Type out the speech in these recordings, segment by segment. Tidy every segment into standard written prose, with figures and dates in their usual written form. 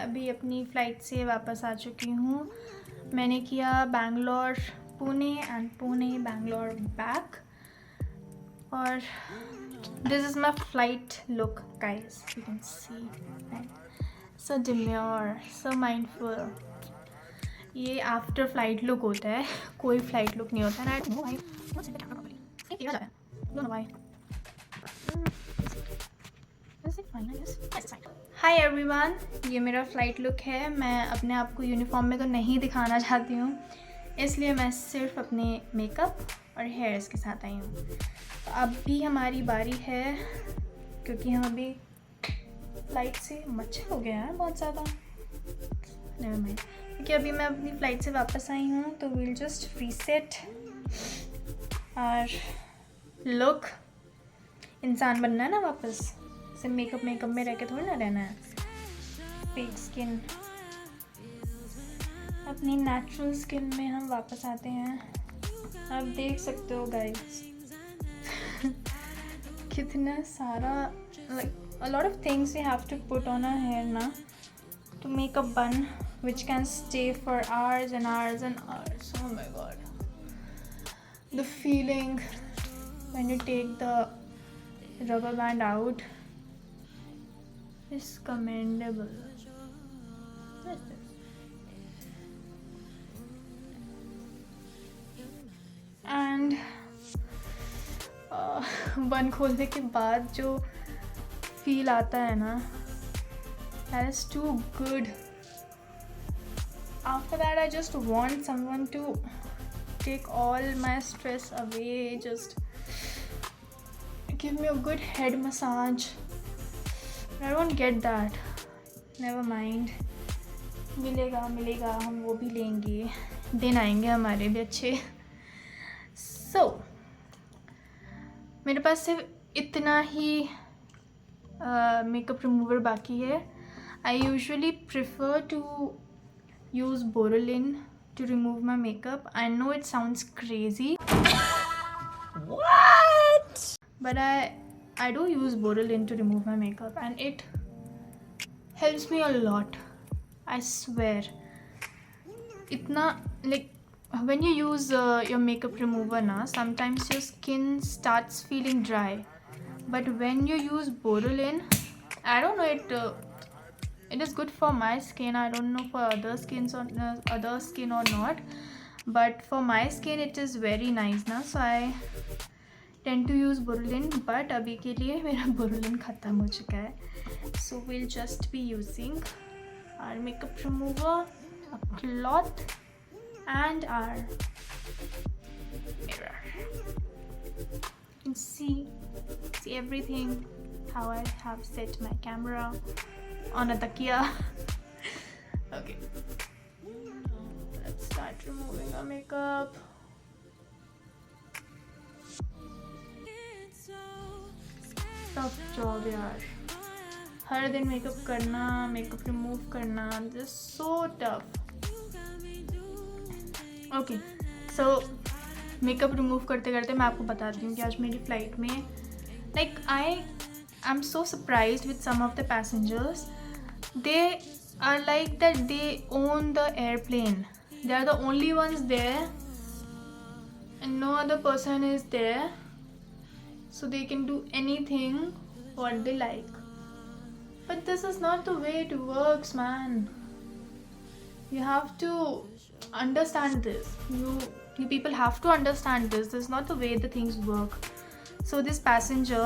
अभी अपनी फ़्लाइट से वापस आ चुकी हूँ। मैंने किया बैंगलोर पुणे एंड पुणे बैंगलोर बैक, और this is my flight look guys, you can see so demure so mindful. ये आफ्टर फ्लाइट लुक होता है, कोई फ्लाइट लुक नहीं होता है। हाय एवरीवन, ये मेरा फ़्लाइट लुक है। मैं अपने आप को यूनिफॉर्म में तो नहीं दिखाना चाहती हूँ, इसलिए मैं सिर्फ अपने मेकअप और हेयर्स के साथ आई हूँ। तो अब भी हमारी बारी है, क्योंकि हम अभी फ़्लाइट से मच्छर हो गया है बहुत ज़्यादा। नेवर माइंड, क्योंकि अभी मैं अपनी फ़्लाइट से वापस आई हूँ, तो वील जस्ट रीसेट और लुक। इंसान बनना है ना वापस, सिर्फ मेकअप में रह के थोड़ी ना रहना है। फेक स्किन, अपनी नेचुरल स्किन में हम वापस आते हैं। आप देख सकते हो गाइस कितना सारा, like a lot of things we have to put on our hair na to make a bun which can stay for hours and hours and hours. Oh my god, the feeling when you take the rubber band out is commendable. What's this? And bun खोलने के बाद जो feel आता है ना, that is too good. After that I just want someone to take all my stress away, just give me a good head massage. I don't get that, never mind, मिलेगा, हम वो भी लेंगे, दिन आएंगे हमारे भी अच्छे। सो मेरे पास सिर्फ इतना ही मेकअप रिमूवर बाकी है। I usually prefer to use Boroline to remove my makeup. I know it sounds crazy, but I do use Boroline to remove my makeup and it helps me a lot, I swear. इतना like when you use your makeup remover na, sometimes your skin starts feeling dry, but when you use Borolin, I don't know, it is good for my skin. I don't know for other skin or not, but for my skin it is very nice na, so I tend to use Borolin. But अभी के लिए मेरा Borolin ख़त्म हो चुका है, so we'll just be using our makeup remover, a cloth and our mirror. You can see everything, how I have set my camera on a takiya. Okay, let's start removing our makeup. Tough job यार, हर दिन makeup करना, makeup remove करना, this is so tough. Okay, so makeup remove करते करते मैं आपको बताती हूँ कि आज मेरी फ़्लाइट में like I am so surprised with some of the passengers. They are like that they own the airplane, they are the only ones there and no other person is there, so they can do anything what they like. But this is not the way it works, man. You have to understand this. You people have to understand this. This is not the way the things work. So this passenger,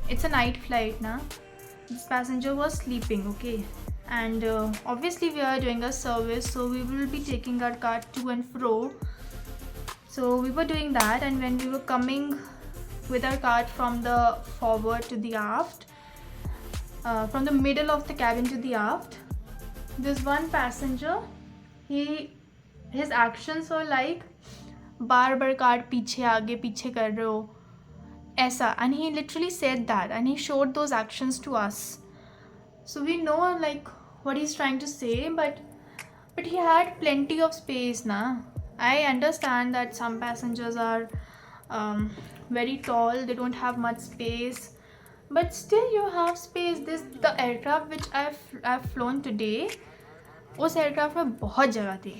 it's a night flight now. This passenger was sleeping, okay, and obviously we are doing a service, so we will be taking our cart to and fro. So we were doing that, and when we were coming with our cart from the forward to the aft, from the middle of the cabin to the aft, this one passenger, his actions were like bar bar cart पीछे आगे पीछे कर रहे हो ऐसा, and he literally said that and he showed those actions to us, so we know like what he's trying to say, but he had plenty of space na. I understand that some passengers are very tall, they don't have much space, but still you have space. The aircraft which I've flown today, उस aircraft में बहुत जगह थी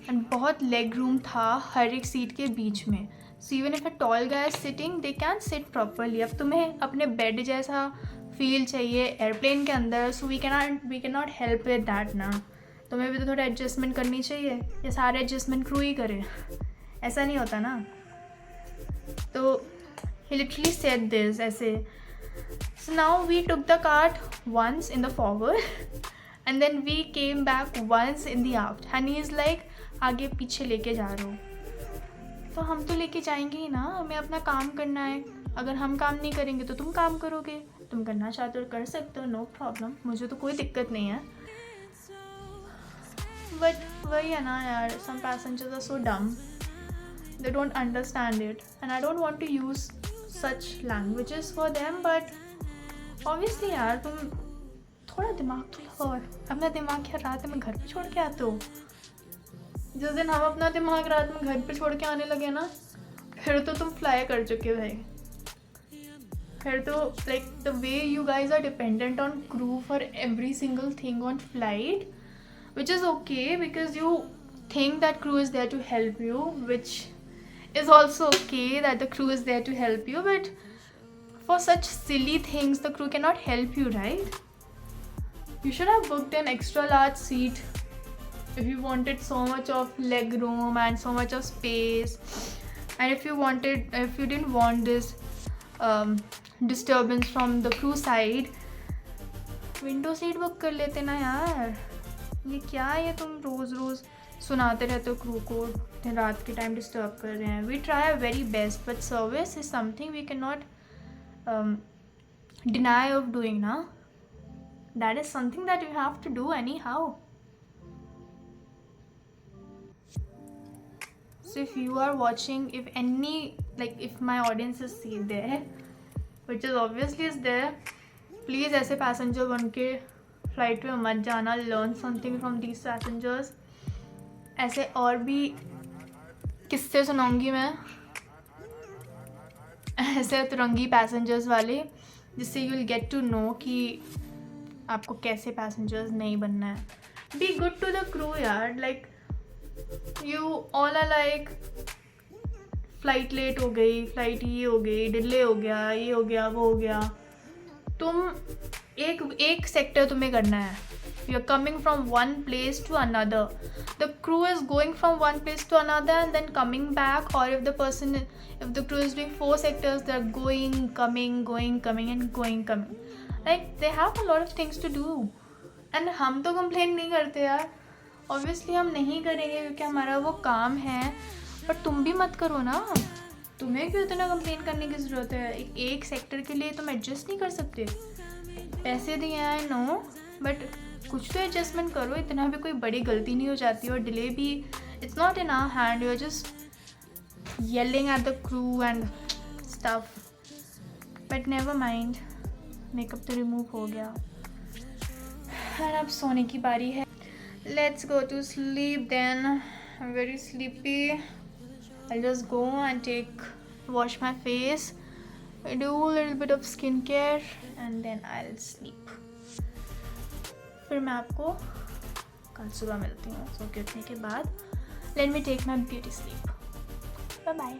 and बहुत leg room था हर एक seat के बीच में. So even if a tall guy is sitting they can sit properly. अब तुम्हें अपने बेड जैसा फील चाहिए एयरप्लेन के अंदर, so we can not help with that ना. तुम्हें भी तो थोड़ा एडजस्टमेंट करनी चाहिए, या सारे एडजस्टमेंट क्रू ही करे? ऐसा नहीं होता ना. तो ही लिटरली सेड दिस ऐसे. So now we took the cart once in the forward and then we came back once in the aft and he is like आगे पीछे लेके जा रहे हो. तो हम तो लेके जाएंगे ही ना, हमें अपना काम करना है. अगर हम काम नहीं करेंगे तो तुम काम करोगे. तुम करना चाहते हो कर सकते हो, नो प्रॉब्लम, मुझे तो कोई दिक्कत नहीं है. बट वही है ना यार, सम passengers are so dumb, they don't understand it and I don't want to use such languages for them. But obviously यार तुम थोड़ा दिमाग तो लगाओ. अपना दिमाग क्या रात में घर पे छोड़ के आते हो? जिस दिन हम अपना दिमाग रात में घर पे छोड़ के आने लगे ना, फिर तो तुम फ्लाई कर चुके हो भाई. फिर तो like the way you guys are dependent on crew for every single thing on flight, which is okay because you think that crew is there to help you, which is also okay that the crew is there to help you, but for such silly things the crew cannot help you, right? You should have booked an extra large seat if you wanted so much of leg room and so much of space, and if you didn't want this disturbance from the crew side, window seat book कर लेते ना यार. ये क्या है, ये तुम रोज़ रोज़ सुनाते रहते हो क्रू को रात के टाइम डिस्टर्ब कर रहे हैं. We try our very best but service is something we can not deny of doing ना. That is something that you have to do anyhow. So if you are watching, if my audience is there, which is obviously is there, please ऐसे passenger बन के flight में मत जाना. Learn something from these passengers. ऐसे और भी किस्से सुनाऊंगी मैं ऐसे अतरंगी पैसेंजर्स वाले, जिससे you will get to know कि आपको कैसे पैसेंजर्स नहीं बनना है. Be good to the crew यार. Like you all are like flight late हो गई, फ्लाइट ये हो गई, डिले हो गया, ये हो गया, वो हो गया. तुम एक सेक्टर तुम्हें करना है. You are coming from one place to another. The crew is going from one place to another and then coming back. और if the crew is doing 4 sectors, they are going coming and going coming. Like they have a lot of things to do. And हम तो complain नहीं करते यार, obviously हम नहीं करेंगे क्योंकि हमारा वो काम है. बट तुम भी मत करो ना. तुम्हें क्यों इतना कंप्लेन करने की ज़रूरत है? एक सेक्टर के लिए तुम एडजस्ट नहीं कर सकते? पैसे दिए हैं आई नो, बट कुछ तो एडजस्टमेंट करो. इतना भी कोई बड़ी गलती नहीं हो जाती. और डिले भी it's not in our hand. You are just yelling at the crew and stuff. But never mind, makeup तो रिमूव हो गया और अब सोने की बारी है. Let's go to sleep then. I am very sleepy. I'll just go and wash my face, do a little bit of skincare and then I'll sleep. फिर मैं आपको कल सुबह मिलती हूँ सो के उठने के बाद. Let me take my beauty sleep. Bye bye.